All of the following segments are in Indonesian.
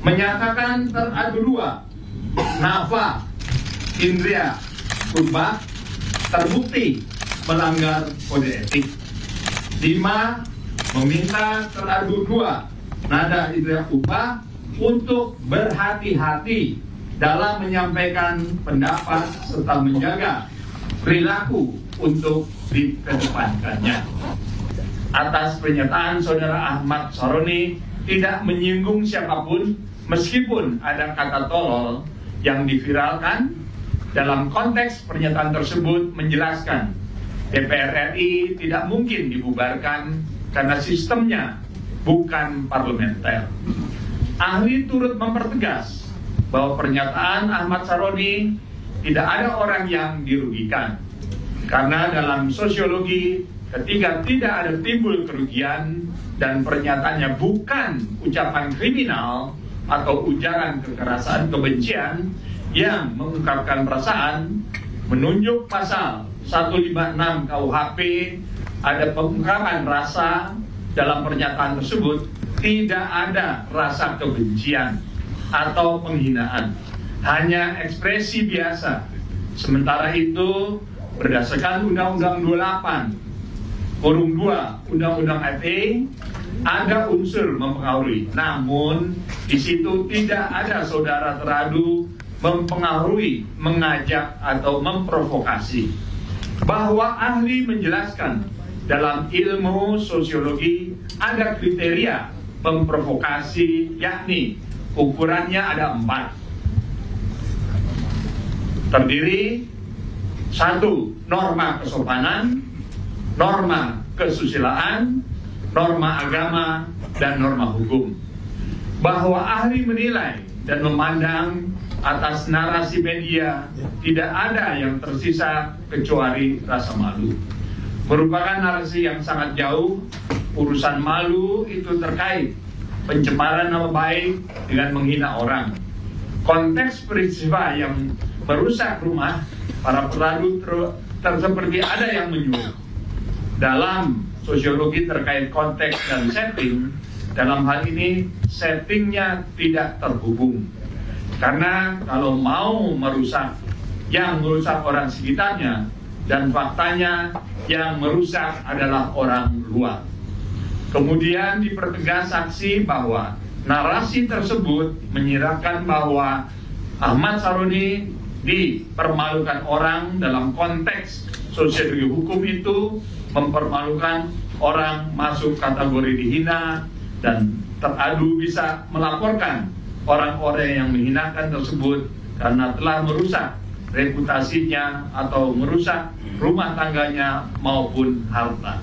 menyatakan teradu dua Nafa Indria Purba terbukti melanggar kode etik. 5. Meminta teradu dua Nada Indria Purba untuk berhati-hati dalam menyampaikan pendapat serta menjaga perilaku untuk dikedepankannya. Atas pernyataan Saudara Ahmad Saroni tidak menyinggung siapapun, meskipun ada kata tolol yang diviralkan. Dalam konteks pernyataan tersebut menjelaskan DPR RI tidak mungkin dibubarkan karena sistemnya bukan parlementer. Ahli turut mempertegas bahwa pernyataan Ahmad Saroni tidak ada orang yang dirugikan, karena dalam sosiologi ketika tidak ada timbul kerugian dan pernyataannya bukan ucapan kriminal atau ujaran kekerasan kebencian yang mengungkapkan perasaan, menunjuk pasal 156 KUHP ada pengungkapan rasa dalam pernyataan tersebut, tidak ada rasa kebencian atau penghinaan, hanya ekspresi biasa. Sementara itu berdasarkan Undang-Undang 28 Kurung 2 Undang-Undang ITE ada unsur mempengaruhi, namun di situ tidak ada saudara teradu mempengaruhi, mengajak atau memprovokasi. Bahwa ahli menjelaskan dalam ilmu sosiologi ada kriteria memprovokasi, yakni ukurannya ada 4. Terdiri 1. Norma kesopanan, norma kesusilaan, norma agama, dan norma hukum. Bahwa ahli menilai dan memandang atas narasi media tidak ada yang tersisa kecuali rasa malu. Merupakan narasi yang sangat jauh. Urusan malu itu terkait pencemaran nama baik dengan menghina orang. Konteks peristiwa yang merusak rumah para teradu seperti ada yang menyuruh. Dalam sosiologi terkait konteks dan setting, dalam hal ini settingnya tidak terhubung. Karena kalau mau merusak, yang merusak orang sekitarnya, dan faktanya yang merusak adalah orang luar. Kemudian dipertegas saksi bahwa narasi tersebut menyiratkan bahwa Ahmad Saroni dipermalukan orang dalam konteks sosiologi hukum itu, mempermalukan orang masuk kategori dihina, dan teradu bisa melaporkan orang-orang yang menghinakan tersebut karena telah merusak reputasinya atau merusak rumah tangganya maupun harta.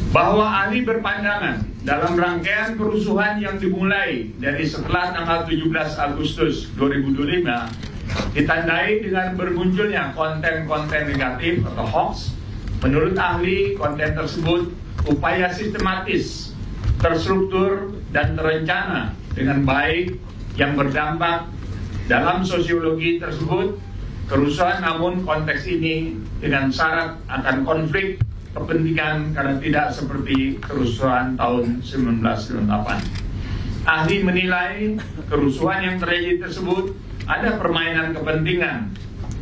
Bahwa ahli berpandangan dalam rangkaian kerusuhan yang dimulai dari setelah tanggal 17 Agustus 2025 ditandai dengan bermunculnya konten-konten negatif atau hoax. Menurut ahli, konten tersebut upaya sistematis, terstruktur, dan terencana dengan baik yang berdampak dalam sosiologi tersebut kerusuhan, namun konteks ini dengan syarat akan konflik kepentingan karena tidak seperti kerusuhan tahun 1998. Ahli menilai kerusuhan yang terjadi tersebut ada permainan kepentingan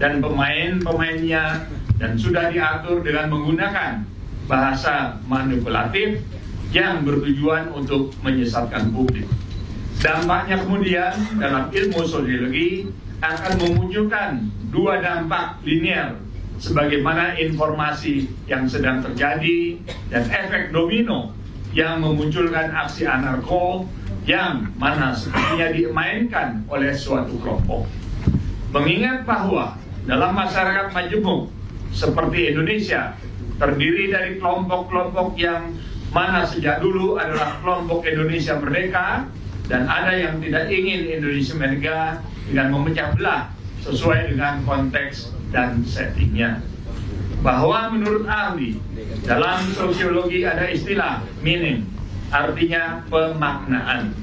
dan pemain-pemainnya, dan sudah diatur dengan menggunakan bahasa manipulatif yang bertujuan untuk menyesatkan publik. Dampaknya kemudian dalam ilmu sosiologi akan memunculkan dua dampak linear sebagaimana informasi yang sedang terjadi dan efek domino yang memunculkan aksi anarko yang mana sepertinya dimainkan oleh suatu kelompok. Mengingat bahwa dalam masyarakat majemuk seperti Indonesia terdiri dari kelompok-kelompok yang mana sejak dulu adalah kelompok Indonesia Merdeka, dan ada yang tidak ingin Indonesia merdeka dengan memecah belah sesuai dengan konteks dan settingnya. Bahwa menurut ahli dalam sosiologi ada istilah meaning, artinya pemaknaan.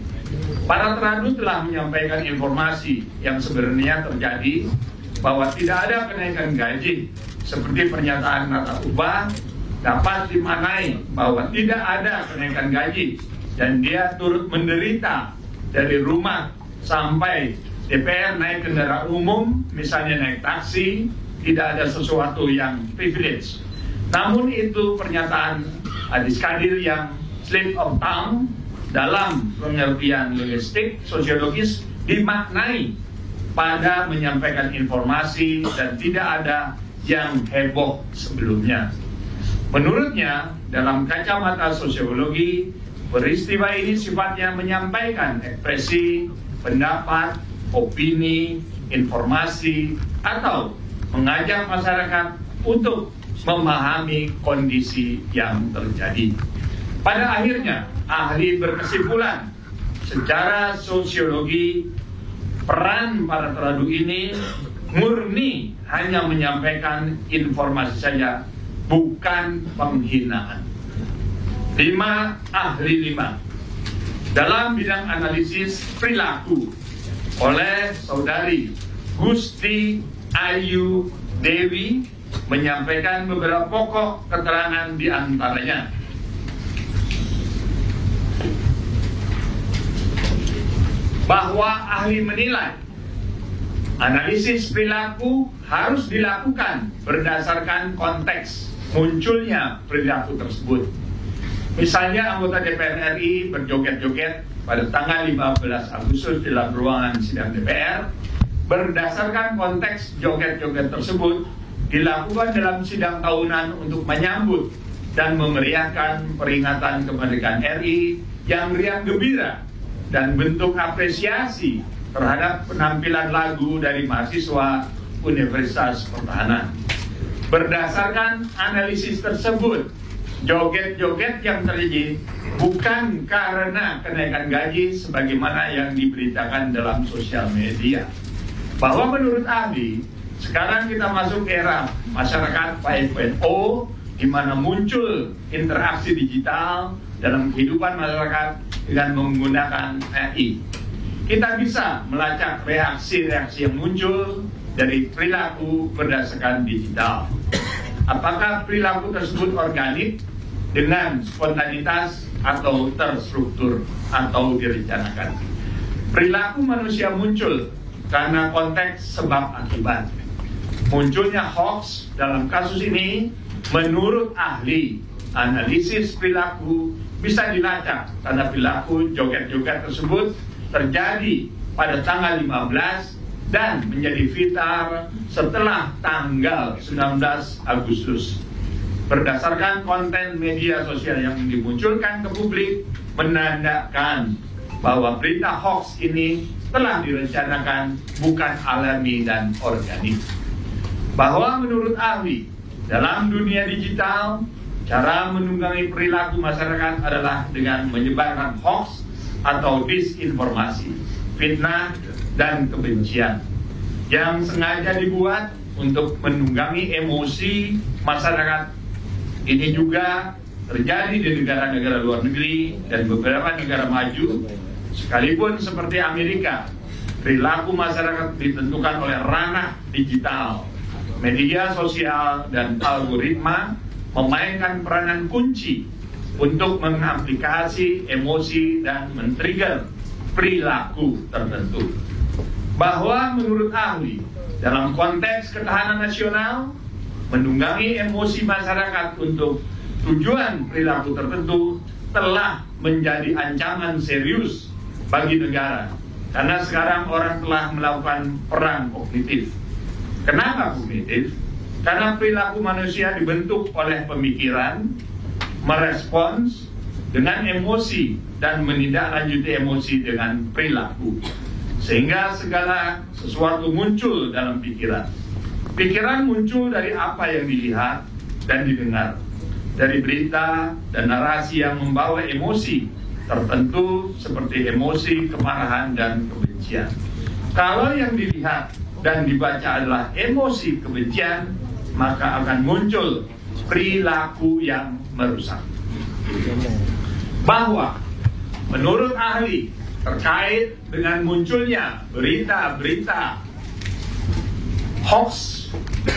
Para teradu telah menyampaikan informasi yang sebenarnya terjadi bahwa tidak ada kenaikan gaji seperti pernyataan Nata Ubah dapat dimaknai bahwa tidak ada kenaikan gaji dan dia turut menderita dari rumah sampai DPR naik kendaraan umum, misalnya naik taksi, tidak ada sesuatu yang privilege. Namun itu pernyataan Adis Kadir yang slip of tongue dalam pengertian linguistik sosiologis dimaknai pada menyampaikan informasi dan tidak ada yang heboh sebelumnya. Menurutnya, dalam kacamata sosiologi, peristiwa ini sifatnya menyampaikan ekspresi, pendapat, opini, informasi, atau mengajak masyarakat untuk memahami kondisi yang terjadi. Pada akhirnya, ahli berkesimpulan secara sosiologi peran para teradu ini murni hanya menyampaikan informasi saja, bukan penghinaan. 5 ahli 5 dalam bidang analisis perilaku oleh Saudari Gusti Ayu Dewi menyampaikan beberapa pokok keterangan di antaranya. Bahwa ahli menilai analisis perilaku harus dilakukan berdasarkan konteks munculnya perilaku tersebut. Misalnya anggota DPR RI berjoget-joget pada tanggal 15 Agustus dalam ruangan sidang DPR, berdasarkan konteks joget-joget tersebut dilakukan dalam sidang tahunan untuk menyambut dan memeriahkan peringatan kemerdekaan RI yang riang gembira dan bentuk apresiasi terhadap penampilan lagu dari mahasiswa Universitas Pertahanan. Berdasarkan analisis tersebut, joget-joget yang terjadi bukan karena kenaikan gaji sebagaimana yang diberitakan dalam sosial media. Bahwa menurut ahli, sekarang kita masuk era masyarakat 5.0 di mana muncul interaksi digital dalam kehidupan masyarakat dengan menggunakan AI. Kita bisa melacak reaksi-reaksi yang muncul dari perilaku berdasarkan digital. Apakah perilaku tersebut organik dengan spontanitas atau terstruktur atau direncanakan? Perilaku manusia muncul karena konteks sebab akibat. Munculnya hoax dalam kasus ini menurut ahli analisis perilaku bisa dilacak karena perilaku joget-joget tersebut terjadi pada tanggal 15 dan menjadi viral setelah tanggal 19 Agustus. Berdasarkan konten media sosial yang dimunculkan ke publik menandakan bahwa berita hoax ini telah direncanakan, bukan alami dan organik. Bahwa menurut ahli, dalam dunia digital, cara menunggangi perilaku masyarakat adalah dengan menyebarkan hoax atau disinformasi, fitnah, dan kebencian yang sengaja dibuat untuk menunggangi emosi masyarakat. Ini juga terjadi di negara-negara luar negeri dan beberapa negara maju, sekalipun seperti Amerika. Perilaku masyarakat ditentukan oleh ranah digital. Media sosial dan algoritma memainkan peranan kunci untuk mengaplikasi emosi dan men-trigger perilaku tertentu. Bahwa menurut ahli, dalam konteks ketahanan nasional, menunggangi emosi masyarakat untuk tujuan perilaku tertentu telah menjadi ancaman serius bagi negara. Karena sekarang orang telah melakukan perang kognitif. Kenapa kognitif? Karena perilaku manusia dibentuk oleh pemikiran, merespons dengan emosi dan menindaklanjuti emosi dengan perilaku. Sehingga segala sesuatu muncul dalam pikiran. Pikiran muncul dari apa yang dilihat dan didengar, dari berita dan narasi yang membawa emosi tertentu seperti emosi, kemarahan, dan kebencian. Kalau yang dilihat dan dibaca adalah emosi kebencian, maka akan muncul perilaku yang merusak. Bahwa menurut ahli, terkait dengan munculnya berita-berita hoax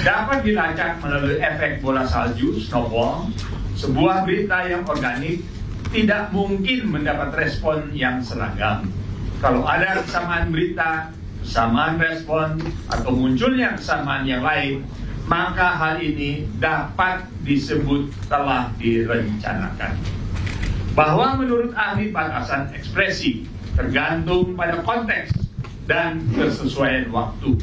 dapat dilacak melalui efek bola salju, snowball. Sebuah berita yang organik tidak mungkin mendapat respon yang seragam. Kalau ada kesamaan berita, kesamaan respon, atau munculnya kesamaan yang lain, maka hal ini dapat disebut telah direncanakan. Bahwa menurut ahli batasan ekspresi tergantung pada konteks dan kesesuaian waktu.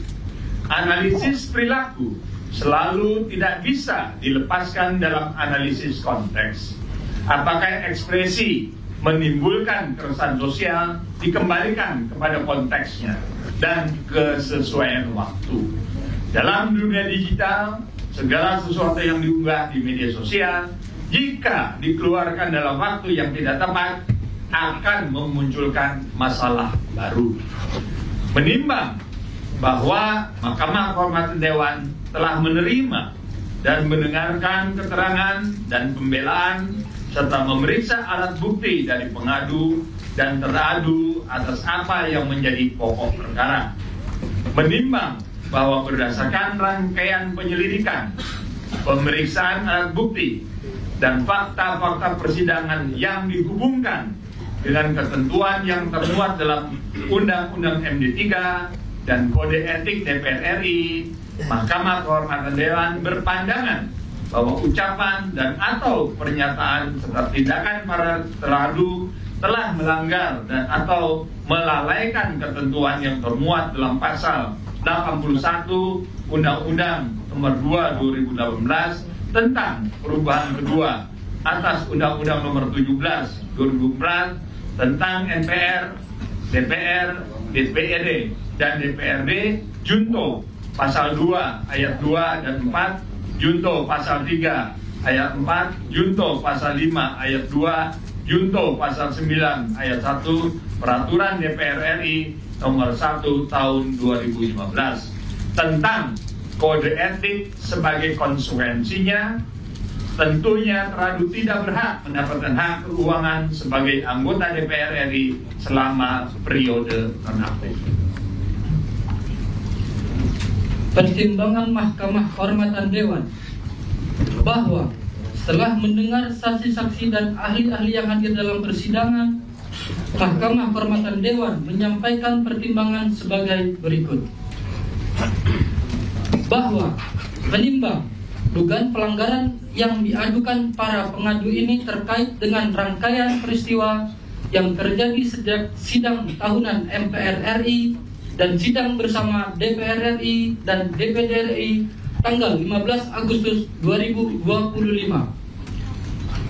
Analisis perilaku selalu tidak bisa dilepaskan dalam analisis konteks. Apakah ekspresi menimbulkan keresahan sosial dikembalikan kepada konteksnya dan kesesuaian waktu. Dalam dunia digital, segala sesuatu yang diunggah di media sosial, jika dikeluarkan dalam waktu yang tidak tepat, akan memunculkan masalah baru. Menimbang bahwa Mahkamah Kehormatan Dewan telah menerima dan mendengarkan keterangan dan pembelaan serta memeriksa alat bukti dari pengadu dan teradu atas apa yang menjadi pokok perkara. Menimbang bahwa berdasarkan rangkaian penyelidikan, pemeriksaan alat bukti, dan fakta-fakta persidangan yang dihubungkan dengan ketentuan yang termuat dalam Undang-Undang MD 3 dan Kode Etik DPR RI, Mahkamah Kehormatan Dewan berpandangan bahwa ucapan dan atau pernyataan serta tindakan para teradu telah melanggar dan atau melalaikan ketentuan yang termuat dalam pasal 81 Undang-Undang Nomor 2 2018 tentang perubahan kedua atas Undang-Undang Nomor 17 2004 tentang MPR, DPR, DPRD dan DPRD junto pasal 2 ayat 2 dan 4, junto pasal 3 ayat 4, junto pasal 5 ayat 2, junto pasal 9 ayat 1 Peraturan DPR RI Nomor 1 Tahun 2015 tentang kode etik sebagai konsekuensinya. Tentunya teradu tidak berhak mendapatkan hak keuangan sebagai anggota DPR RI selama periode nonaktif. Pertimbangan Mahkamah Kehormatan Dewan bahwa setelah mendengar saksi-saksi dan ahli-ahli yang hadir dalam persidangan, Mahkamah Kehormatan Dewan menyampaikan pertimbangan sebagai berikut. Bahwa menimbang dugaan pelanggaran yang diadukan para pengadu ini terkait dengan rangkaian peristiwa yang terjadi sejak sidang tahunan MPR RI dan sidang bersama DPR RI dan DPD RI tanggal 15 Agustus 2025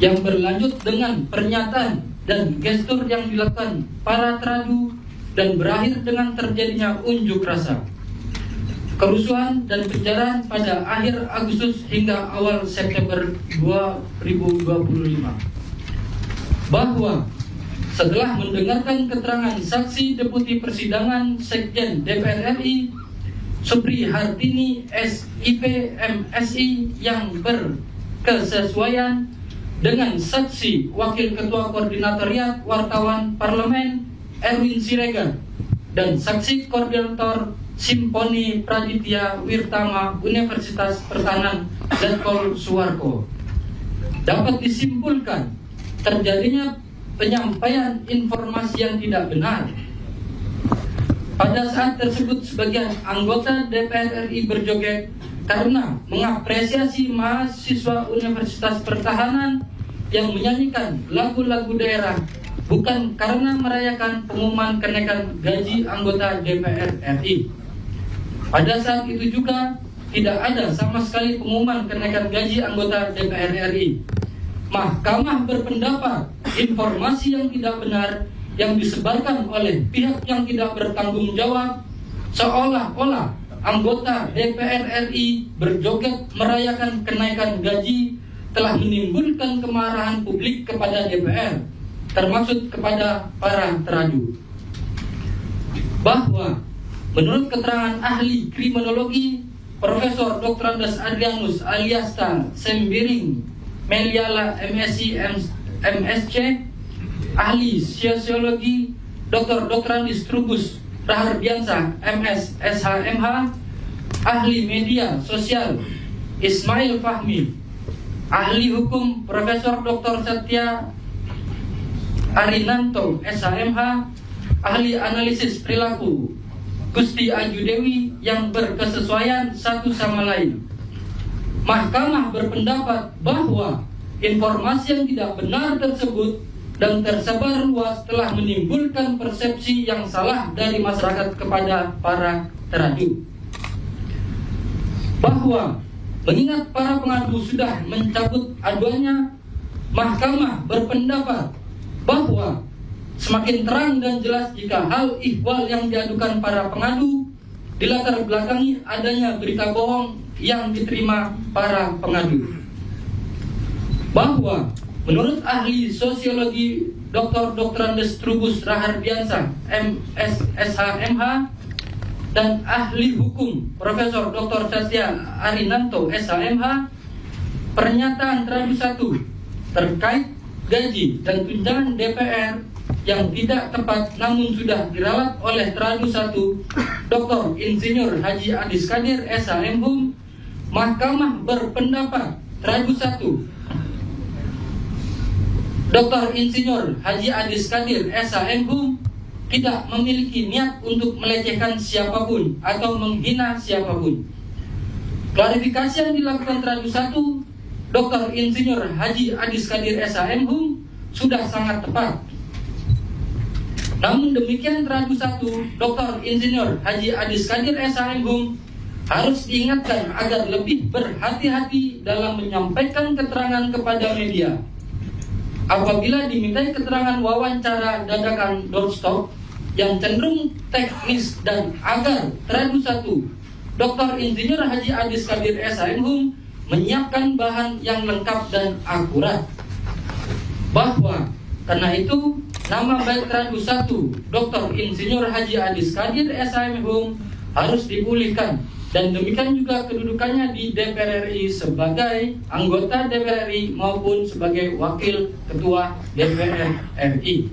yang berlanjut dengan pernyataan dan gestur yang dilakukan para teradu dan berakhir dengan terjadinya unjuk rasa, kerusuhan dan penjarahan pada akhir Agustus hingga awal September 2025. Bahwa setelah mendengarkan keterangan saksi Deputi Persidangan Sekjen DPR RI Supri Hartini SIP MSI yang berkesesuaian dengan saksi Wakil Ketua Koordinatoriat Wartawan Parlemen Erwin Siregar dan saksi Koordinator Simponi Praditya Wirtama Universitas Pertahanan Letkol Suwarko, dapat disimpulkan terjadinya penyampaian informasi yang tidak benar. Pada saat tersebut sebagian anggota DPR RI berjoget karena mengapresiasi mahasiswa Universitas Pertahanan yang menyanyikan lagu-lagu daerah, bukan karena merayakan pengumuman kenaikan gaji anggota DPR RI. Pada saat itu juga tidak ada sama sekali pengumuman kenaikan gaji anggota DPR RI. Mahkamah berpendapat informasi yang tidak benar yang disebarkan oleh pihak yang tidak bertanggung jawab seolah-olah anggota DPR RI berjoget merayakan kenaikan gaji telah menimbulkan kemarahan publik kepada DPR, termasuk kepada para teradu. Bahwa menurut keterangan ahli kriminologi Profesor Dr. Andes Adrianus Aliasta Sembiring Meliala MSc MSc, ahli sosiologi Dr. Andes Trubus Rahardiansa MS SHMH, ahli media sosial Ismail Fahmi, ahli hukum Profesor Dr. Satya Arinanto, SHMH, ahli analisis perilaku Gusti Aju Dewi yang berkesesuaian satu sama lain. Mahkamah berpendapat bahwa informasi yang tidak benar tersebut dan tersebar luas telah menimbulkan persepsi yang salah dari masyarakat kepada para teradu. Bahwa mengingat para pengadu sudah mencabut aduannya, Mahkamah berpendapat bahwa semakin terang dan jelas jika hal ihwal yang diadukan para pengadu dilatar belakangi adanya berita bohong yang diterima para pengadu. Bahwa menurut ahli sosiologi Dr. Andes Trubus Rahardiansah, MSH, dan ahli hukum Profesor Dr. Satya Arinanto, SHMH, pernyataan teradu 1 terkait gaji dan tunjangan DPR yang tidak tepat namun sudah diralat oleh teradu 1 Dr. Insinyur Haji Adis Kadir, SHM, Mahkamah berpendapat teradu 1 Dr. Insinyur Haji Adis Kadir, SHM, tidak memiliki niat untuk melecehkan siapapun atau menghina siapapun. Klarifikasi yang dilakukan teradu 1 Dr. Insinyur Haji Adis Kadir, SHM, sudah sangat tepat. Namun demikian teradu 1 Dr. Insinyur Haji Adis Kadir, SHM, harus diingatkan agar lebih berhati-hati dalam menyampaikan keterangan kepada media. Apabila dimintai keterangan wawancara dadakan doorstop yang cenderung teknis dan agar teradu 1 Dr. Insinyur Haji Adis Kadir, SHM, menyiapkan bahan yang lengkap dan akurat. Bahwa karena itu nama baik teradu 1 Dr. Insinyur Haji Adis Kadir, SHM, harus dipulihkan, dan demikian juga kedudukannya di DPR RI sebagai anggota DPR RI maupun sebagai wakil ketua DPR RI.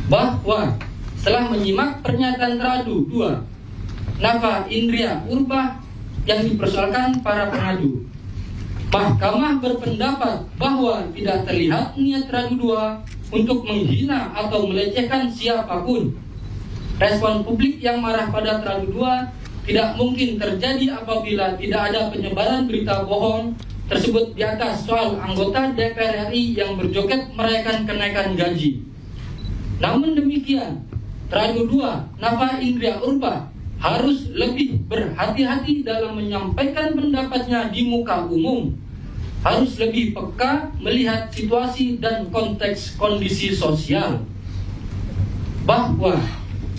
Bahwa setelah menyimak pernyataan teradu 2 Nafa Indria Urbah yang dipersoalkan para pengadu, Mahkamah berpendapat bahwa tidak terlihat niat teradu 2 untuk menghina atau melecehkan siapapun. Respon publik yang marah pada teradu 2 tidak mungkin terjadi apabila tidak ada penyebaran berita bohong tersebut di atas soal anggota DPR RI yang berjoget merayakan kenaikan gaji. Namun demikian, teradu 2 Nafa Indria Urbah harus lebih berhati-hati dalam menyampaikan pendapatnya di muka umum. Harus lebih peka melihat situasi dan konteks kondisi sosial. Bahwa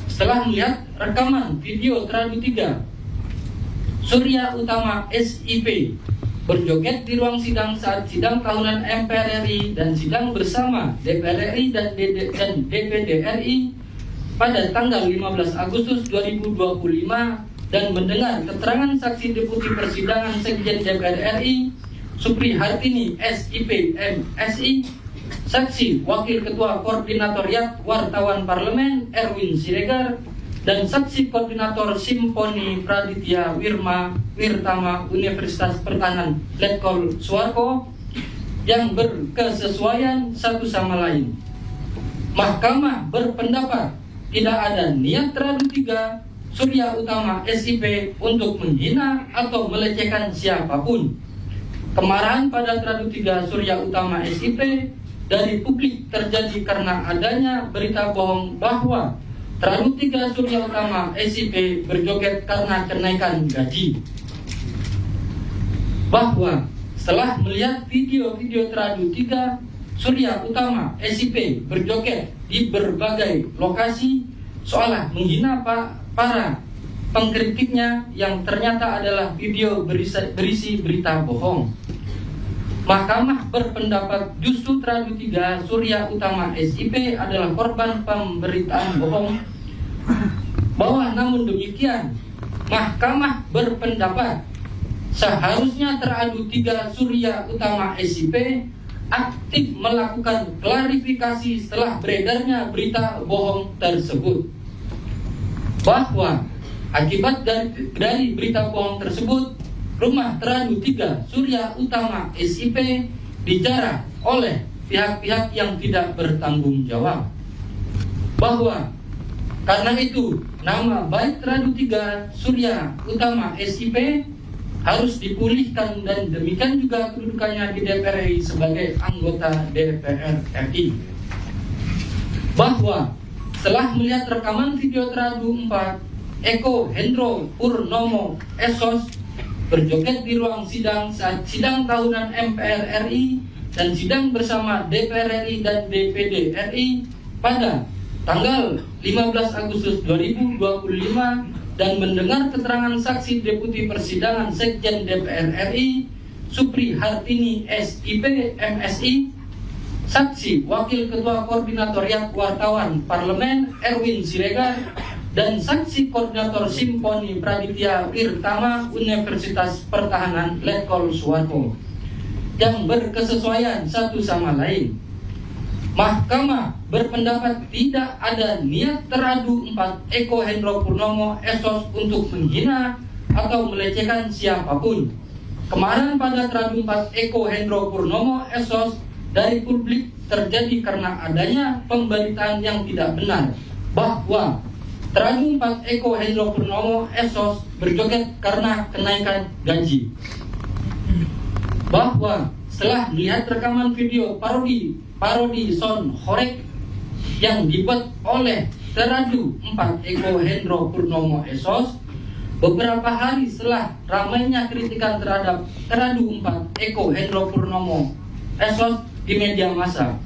setelah melihat rekaman video teradu 3 Surya Utama SIP berjoget di ruang sidang saat sidang tahunan MPR RI dan sidang bersama DPR RI dan DPD RI pada tanggal 15 Agustus 2025 dan mendengar keterangan saksi Deputi Persidangan Sekjen DPR RI Supri Hartini SIP MSI, saksi Wakil Ketua Koordinatoriat Wartawan Parlemen Erwin Siregar, dan saksi Koordinator Simponi Praditya Wirtama Universitas Pertahanan Letkol Suarko yang berkesesuaian satu sama lain. Mahkamah berpendapat tidak ada niat teradu 3 Surya Utama SIP untuk menghina atau melecehkan siapapun. Kemarahan pada teradu 3 Surya Utama SIP dari publik terjadi karena adanya berita bohong bahwa teradu 3 Surya Utama SIP berjoget karena kenaikan gaji. Bahwa setelah melihat video-video teradu 3 Surya Utama SIP berjoget di berbagai lokasi seolah menghina para pengkritiknya yang ternyata adalah video berisi berita bohong. Mahkamah berpendapat justru teradu 3 Surya Utama SIP adalah korban pemberitaan bohong. Bahwa namun demikian, Mahkamah berpendapat seharusnya teradu 3 Surya Utama SIP aktif melakukan klarifikasi setelah beredarnya berita bohong tersebut. Bahwa Akibat dari berita bohong tersebut, Rumah Teradu 3 Surya Utama SIP dijarah oleh pihak-pihak yang tidak bertanggung jawab. Bahwa karena itu nama baik Teradu 3 Surya Utama SIP harus dipulihkan, dan demikian juga kedudukannya di DPR RI sebagai anggota DPR RI. Bahwa setelah melihat rekaman video Teradu 4 Eko Hendro Purnomo Esos berjoget di ruang sidang saat sidang tahunan MPR RI dan sidang bersama DPR RI dan DPD RI pada tanggal 15 Agustus 2025 dan mendengar keterangan saksi Deputi Persidangan Sekjen DPR RI Supri Hartini SIP MSI, saksi Wakil Ketua Koordinatoriat Wartawan Parlemen Erwin Siregar, dan saksi Koordinator Simponi Praditya Wirtama Universitas Pertahanan Letkol Suwarko yang berkesesuaian satu sama lain. Mahkamah berpendapat tidak ada niat Teradu 4 Eko Hendro Purnomo Esos untuk menghina atau melecehkan siapapun. Kemarahan pada Teradu 4 Eko Hendro Purnomo Esos dari publik terjadi karena adanya pemberitaan yang tidak benar bahwa Teradu 4 Eko Hendro Purnomo Esos berjoget karena kenaikan gaji. Bahwa setelah melihat rekaman video parodi Son Horek yang dibuat oleh Teradu 4 Eko Hendro Purnomo Esos, beberapa hari setelah ramainya kritikan terhadap Teradu 4 Eko Hendro Purnomo Esos di media massa,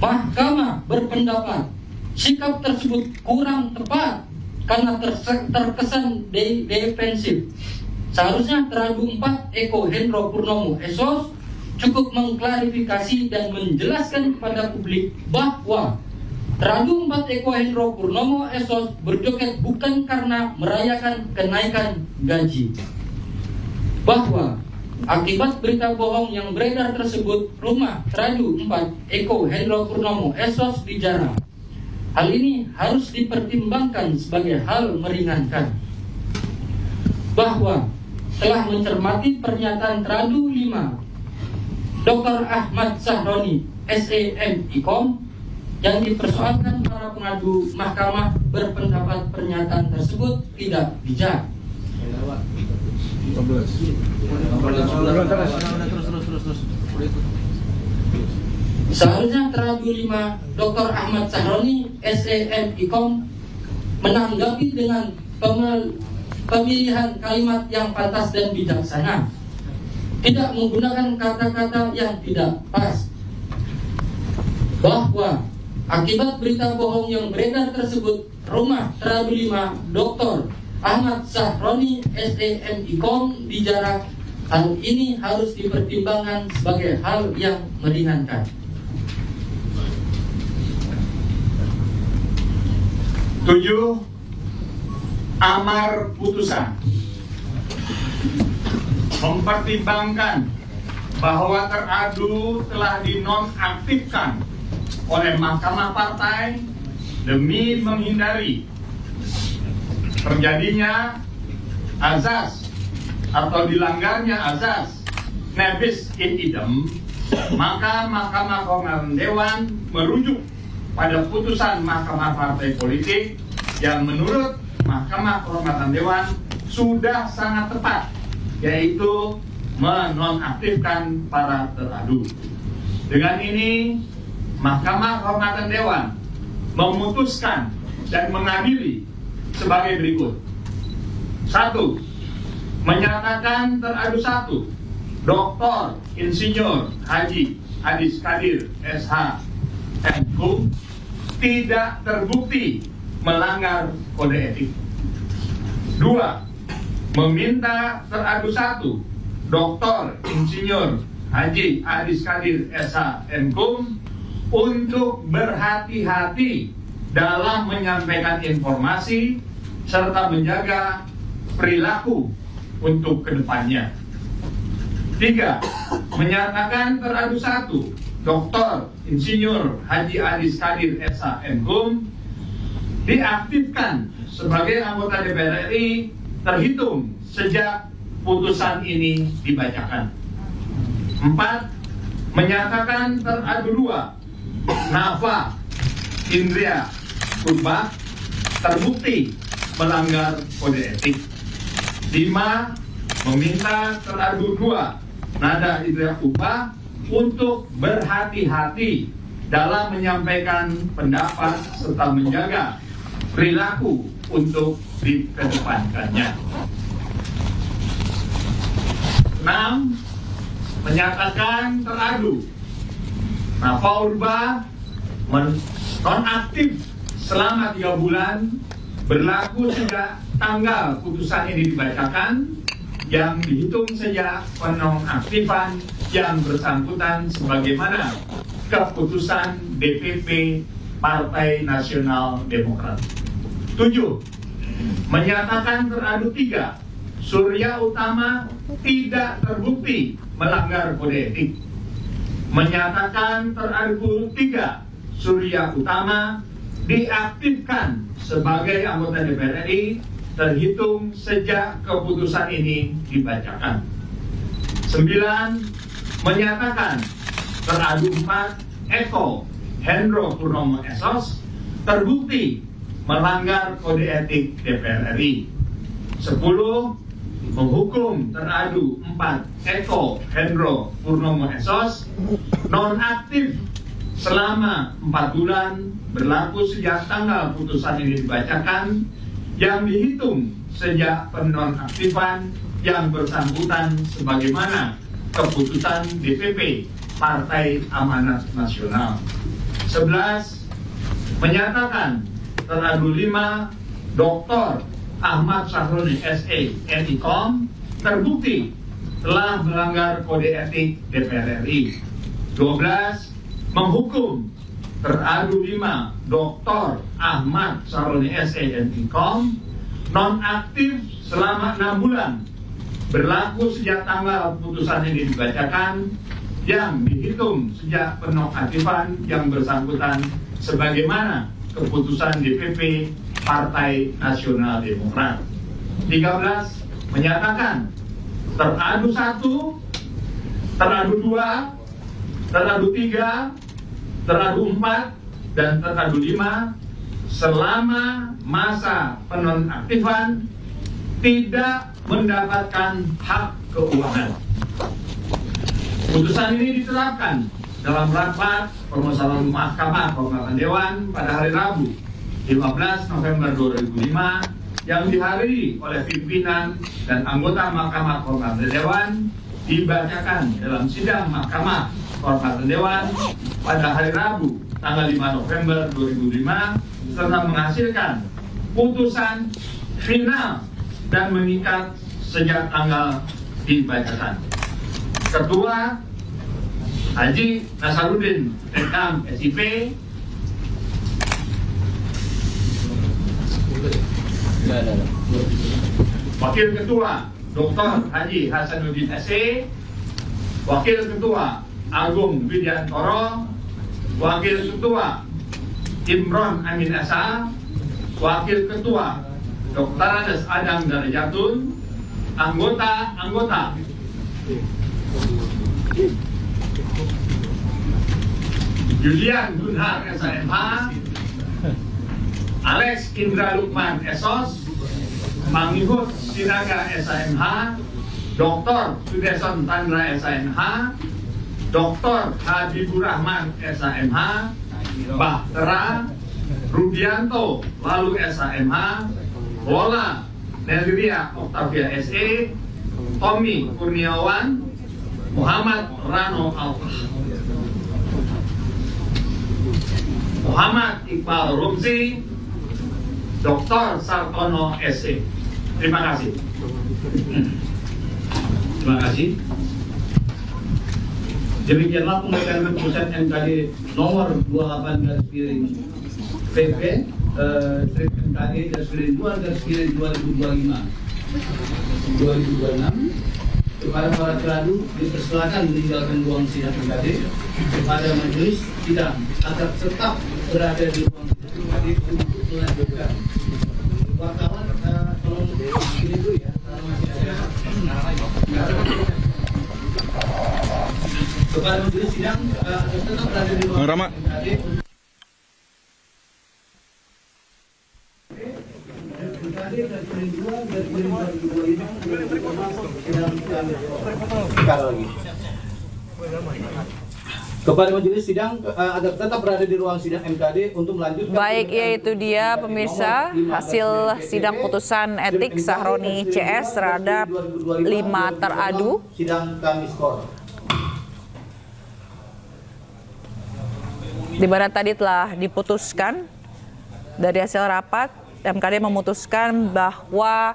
Mahkamah berpendapat sikap tersebut kurang tepat karena terkesan defensif. Seharusnya Teradu 4 Eko Hendro Purnomo Esos cukup mengklarifikasi dan menjelaskan kepada publik bahwa Teradu 4 Eko Hendro Purnomo Esos berjoget bukan karena merayakan kenaikan gaji. Bahwa akibat berita bohong yang beredar tersebut, Rumah Teradu 4 Eko Hendro Purnomo Esos dijarah. Hal ini harus dipertimbangkan sebagai hal meringankan. Bahwa telah mencermati pernyataan Teradu 5 Dr. Ahmad Sahroni SEM IKOM yang dipersoalkan para pengadu, Mahkamah berpendapat pernyataan tersebut tidak bijak. Seharusnya Teradu 5 Dr. Ahmad Sahroni SEM IKOM menanggapi dengan pemilihan kalimat yang pantas dan bijaksana, tidak menggunakan kata-kata yang tidak pas. Bahwa akibat berita bohong yang beredar tersebut, Rumah Teradu 5 Dr. Ahmad Sahroni SEM IKOM dijarah. Hal ini harus dipertimbangkan sebagai hal yang meringankan. 7. Amar putusan mempertimbangkan bahwa teradu telah dinonaktifkan oleh Mahkamah Partai demi menghindari terjadinya azas atau dilanggarnya azas nebis in idem, maka Mahkamah Kehormatan Dewan merujuk pada putusan Mahkamah Partai Politik yang menurut Mahkamah Kehormatan Dewan sudah sangat tepat, yaitu menonaktifkan para teradu. Dengan ini, Mahkamah Kehormatan Dewan memutuskan dan mengadili sebagai berikut. 1. Menyatakan teradu 1 Dr. Insinyur Haji Adis Kadir SH MKum tidak terbukti melanggar kode etik. 2. Meminta teradu 1 Dr. Insinyur Haji Adis Kadir SH MKum untuk berhati-hati dalam menyampaikan informasi serta menjaga perilaku untuk kedepannya. 3. Menyatakan teradu 1 Dr. Insinyur Haji Adis Kadir SH MKum diaktifkan sebagai anggota DPR RI terhitung sejak putusan ini dibacakan. 4. Menyatakan teradu 2 Nafa Indria Purba terbukti melanggar kode etik. 5. Meminta teradu 2 Nada Indria Purba untuk berhati-hati dalam menyampaikan pendapat serta menjaga perilaku untuk dikedepankannya. 6. Menyatakan teradu Nafa Urba nonaktif selama 3 bulan berlaku sejak tanggal putusan ini dibacakan, yang dihitung sejak penonaktifan yang bersangkutan sebagaimana keputusan DPP Partai Nasional Demokrat. 7. Menyatakan teradu 3 Surya Utama tidak terbukti melanggar kode etik. Menyatakan teradu 3 Surya Utama diaktifkan sebagai anggota DPR RI terhitung sejak keputusan ini dibacakan. 9. Menyatakan teradu 4 Eko Hendro Purnomo SOS terbukti melanggar kode etik DPR RI. 10. Menghukum teradu 4 Eko Hendro Purnomo SOS nonaktif selama 4 bulan berlaku sejak tanggal putusan ini dibacakan, yang dihitung sejak penonaktifan yang bersangkutan sebagaimana keputusan DPP Partai Amanat Nasional. 11. Menyatakan teradu 5 Dr. Ahmad Sahroni SE MIKOM terbukti telah melanggar kode etik DPR RI. 12. Menghukum teradu 5 Dr. Ahmad Sahroni SE MIKOM nonaktif selama 6 bulan berlaku sejak tanggal putusan ini dibacakan, yang dihitung sejak penonaktifan yang bersangkutan sebagaimana keputusan DPP Partai Nasional Demokrat. 13. Menyatakan teradu 1, teradu 2, teradu 3, teradu 4, dan teradu 5 selama masa penonaktifan tidak mendapatkan hak keuangan. Putusan ini diterapkan dalam rapat permusyawaratan Mahkamah Kehormatan Dewan pada hari Rabu 15 November 2005 yang dihadiri oleh pimpinan dan anggota Mahkamah Kehormatan Dewan, dibacakan dalam sidang Mahkamah Kehormatan Dewan pada hari Rabu tanggal 5 November 2005 serta menghasilkan putusan final dan mengikat sejak tanggal dibacakan. Ketua Haji Nasaruddin Rekam SIP, Wakil Ketua Dr. Haji Hasanuddin SE, Wakil Ketua Agung Widyantoro, Wakil Ketua Imron Amin Asa, Wakil Ketua Dr. Andes Adang Darajatun, anggota-anggota Julian Dunhar SMH, Alex Indra Lukman SOS, Mangihut Sinaga SMH, Dr. Sudeson Tandra SMH, Dr. Habibur Rahman SMH, Bahtera Rudianto Lalu SMH, Lola Nelria Octavia SE, Tommy Kurniawan, Muhammad Rano Alfah, Muhammad Iqbal Rumsi, Dr. Sartono SE. Terima kasih. Terima kasih. Demikianlah pengertian keputusan MKD nomor 28/PP strip MKD /2/2025 2026 kepada para teradu dipersilakan meninggalkan ruang sidang MKD, kepada majelis sidang agar tetap berada di ruang sidang MKD untuk melanjutkan. Wartawan tolong ini dulu ya. Kepada majelis sidang tetap berada di ruang Rama. Kepada majelis sidang agar tetap berada di ruang sidang MKD untuk melanjutkan. Baik, yaitu dia pemirsa hasil sidang putusan etik Sahroni CS terhadap 5 teradu. Sidang kami skor. Di mana tadi telah diputuskan dari hasil rapat, MKD memutuskan bahwa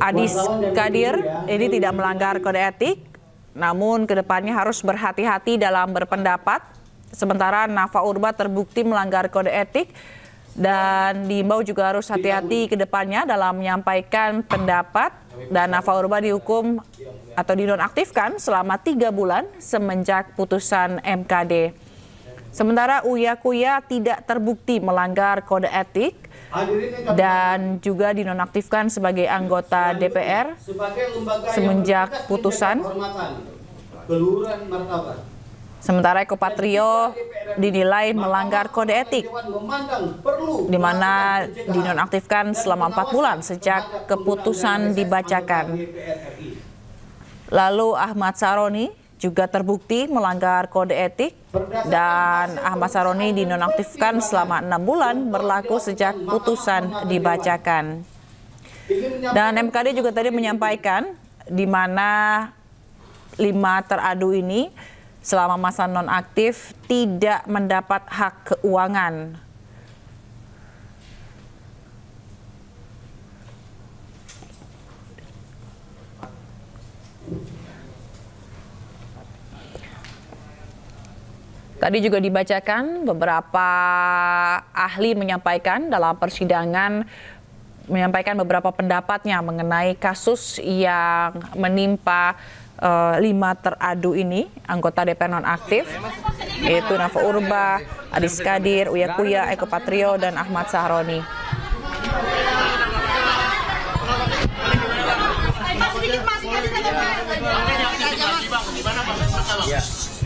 Adis Kadir ini tidak melanggar kode etik, namun kedepannya harus berhati-hati dalam berpendapat. Sementara Nafa Urba terbukti melanggar kode etik dan diimbau juga harus hati-hati kedepannya dalam menyampaikan pendapat. Dan Nafa Urba dihukum atau dinonaktifkan selama 3 bulan semenjak putusan MKD. Sementara Uya Kuya tidak terbukti melanggar kode etik dan juga dinonaktifkan sebagai anggota DPR semenjak putusan. Sementara Eko Patrio dinilai melanggar kode etik, di mana dinonaktifkan selama 4 bulan sejak keputusan dibacakan. Lalu Ahmad Sahroni juga terbukti melanggar kode etik dan Ahmad Sahroni dinonaktifkan selama 6 bulan berlaku sejak putusan dibacakan. Dan MKD juga tadi menyampaikan di mana 5 teradu ini selama masa nonaktif tidak mendapat hak keuangan. Tadi juga dibacakan beberapa ahli menyampaikan dalam persidangan, menyampaikan beberapa pendapatnya mengenai kasus yang menimpa 5 teradu ini, anggota DPR nonaktif, yaitu Nafa Urba, Adis Kadir, Uya Kuya, Eko Patrio, dan Ahmad Sahroni. Ya,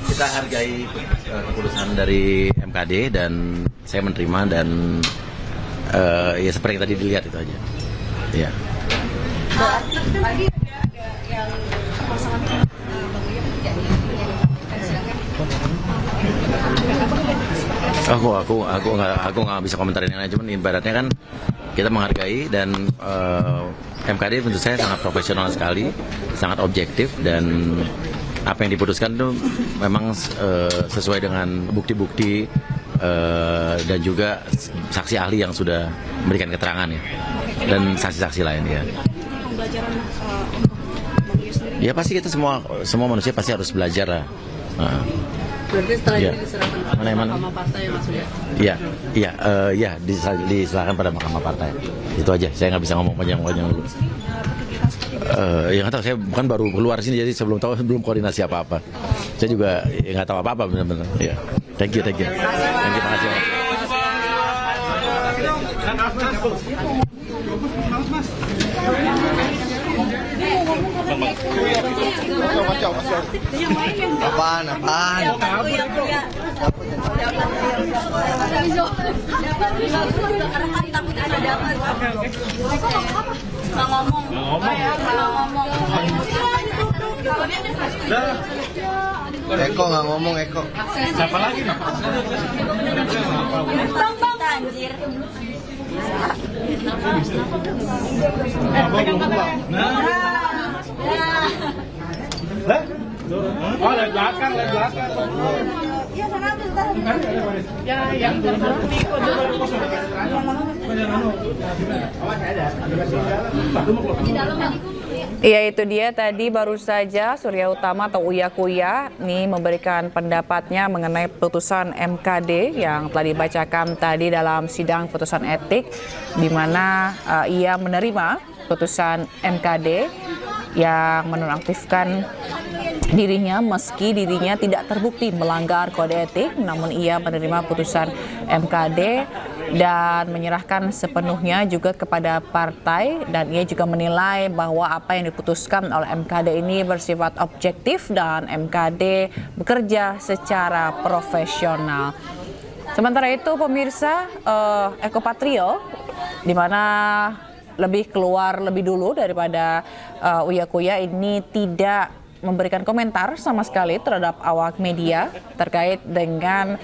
kita hargai keputusan dari MKD dan saya menerima dan ya seperti yang tadi dilihat itu aja. Ya. Aku nggak bisa komentarin yang lain, cuman ibaratnya kan kita menghargai dan MKD tentu saya sangat profesional sekali, sangat objektif dan apa yang diputuskan itu memang sesuai dengan bukti-bukti dan juga saksi ahli yang sudah memberikan keterangan ya dan saksi-saksi lain ya. Ya pasti kita semua manusia pasti harus belajar lah. Berarti setelah ya. ini diserahkan pada Mahkamah Partai ya Mas Surya? Iya, diserahkan pada Mahkamah Partai. Itu aja, saya nggak bisa ngomong panjang-panjang dulu. Ya nggak tahu, saya bukan baru keluar sini jadi sebelum tahu belum koordinasi apa-apa. Saya juga nggak tahu apa-apa benar-benar. Ya, thank you, makasih. Apaan? Eko nggak ngomong, Eko. Siapa lagi nih? Anjir. Oh, lihat belakang. Iya, sana bentar. Ya, yang ikut dulu. Di dalam tadi. Iya, itu dia tadi baru saja Surya Utama atau Uya Kuya nih memberikan pendapatnya mengenai putusan MKD yang telah dibacakan tadi dalam sidang putusan etik, di mana ia menerima putusan MKD yang menonaktifkan dirinya meski dirinya tidak terbukti melanggar kode etik, namun ia menerima putusan MKD dan menyerahkan sepenuhnya juga kepada partai, dan ia juga menilai bahwa apa yang diputuskan oleh MKD ini bersifat objektif dan MKD bekerja secara profesional. Sementara itu pemirsa, Eko Patrio di mana lebih keluar lebih dulu daripada Uya Kuya ini tidak memberikan komentar sama sekali terhadap awak media terkait dengan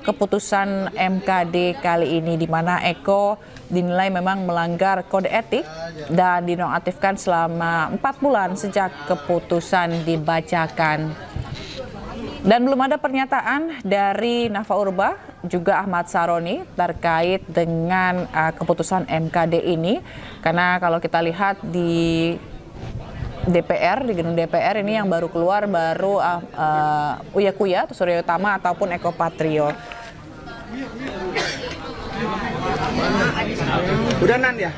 keputusan MKD kali ini, di mana Eko dinilai memang melanggar kode etik dan dinonaktifkan selama 4 bulan sejak keputusan dibacakan. Dan belum ada pernyataan dari Nafa Urba juga Ahmad Saroni terkait dengan keputusan MKD ini, karena kalau kita lihat di DPR, di gedung DPR ini yang baru keluar baru Uya Kuya atau Surya Utama ataupun Eko Patrio. Udah Nan ya?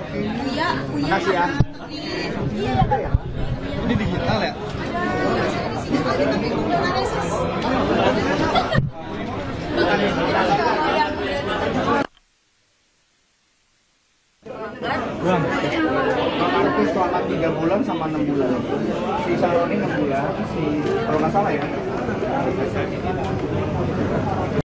Iya. Makasih ya. Ini digital ya? Bang, itu selama 3 bulan sama 6 bulan. Si Saroni 6 bulan, kalau nggak salah ya.